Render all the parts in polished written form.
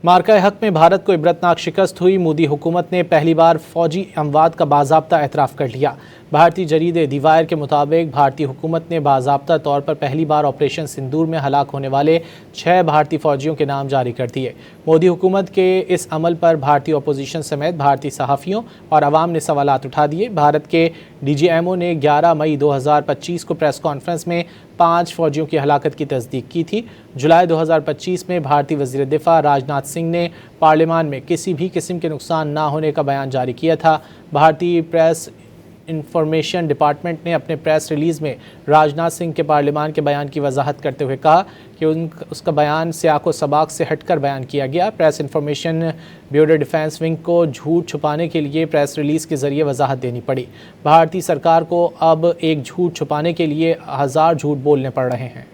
मार्का हक में भारत को इबरतनाक शिकस्त हुई। मोदी हुकूमत ने पहली बार फौजी अमवात का बाज़ाब्ता एतराफ़ कर लिया। भारतीय जरीदे दी वायर के मुताबिक भारतीय हुकूमत ने बाज़ाब्ता तौर पर पहली बार ऑपरेशन सिंदूर में हलाक होने वाले 6 भारतीय फ़ौजियों के नाम जारी कर दिए। मोदी हुकूमत के इस अमल पर भारतीय अपोजिशन समेत भारतीय सहाफ़ियों और अवाम ने सवालात उठा दिए। भारत के DGMO ने 11 मई 2025 को प्रेस कॉन्फ्रेंस में 5 फ़ौजियों की हलाकत की तस्दीक की थी। जुलाई 2025 में भारतीय वज़ीर दिफ़ा राजनाथ सिंह ने पार्लियामान में किसी भी किस्म के नुकसान ना होने का बयान जारी किया था। भारतीय प्रेस इंफॉर्मेशन डिपार्टमेंट ने अपने प्रेस रिलीज़ में राजनाथ सिंह के पार्लियामान के बयान की वजाहत करते हुए कहा कि उसका बयान सियाक़ो सबाक़ से हटकर बयान किया गया। Press information bureau defence wing को झूठ छुपाने के लिए प्रेस रिलीज़ के ज़रिए वजाहत देनी पड़ी। भारतीय सरकार को अब एक झूठ छुपाने के लिए 1000 झूठ बोलने पड़ रहे हैं।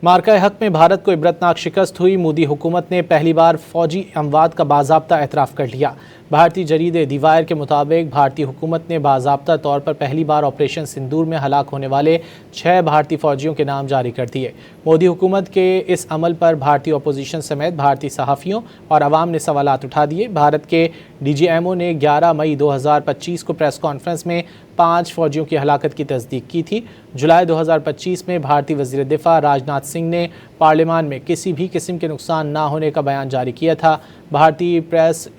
मार्का हक में भारत को इबरतनाक शिकस्त हुई। मोदी हुकूमत ने पहली बार फौजी अमवात का बाज़ाब्ता एतराफ़ कर लिया। भारतीय जरीदे दी वायर के मुताबिक भारतीय हुकूमत ने बाज़ाब्ता तौर पर पहली बार ऑपरेशन सिंदूर में हलाक होने वाले 6 भारतीय फ़ौजियों के नाम जारी कर दिए। मोदी हुकूमत के इस अमल पर भारतीय अपोजिशन समेत भारतीय सहाफ़ियों और अवाम ने सवालात उठा दिए। भारत के DGMO ने 11 मई 2025 को प्रेस कॉन्फ्रेंस में 5 फ़ौजियों की हलाकत की तस्दीक की थी। जुलाई 2025 में भारतीय वज़ीर दिफ़ा राजनाथ सिंह ने पार्लियामान में किसी भी किस्म के नुकसान ना होने का बयान जारी किया था। भारतीय प्रेस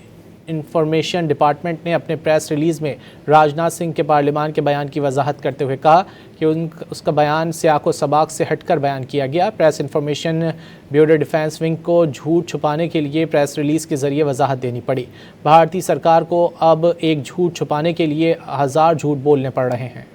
इंफॉर्मेशन डिपार्टमेंट ने अपने प्रेस रिलीज़ में राजनाथ सिंह के पार्लियामान के बयान की वजाहत करते हुए कहा कि उसका बयान सियाक़ो सबाक़ से हटकर बयान किया गया। Press information bureau defence wing को झूठ छुपाने के लिए प्रेस रिलीज़ के ज़रिए वजाहत देनी पड़ी। भारतीय सरकार को अब एक झूठ छुपाने के लिए 1000 झूठ बोलने पड़ रहे हैं।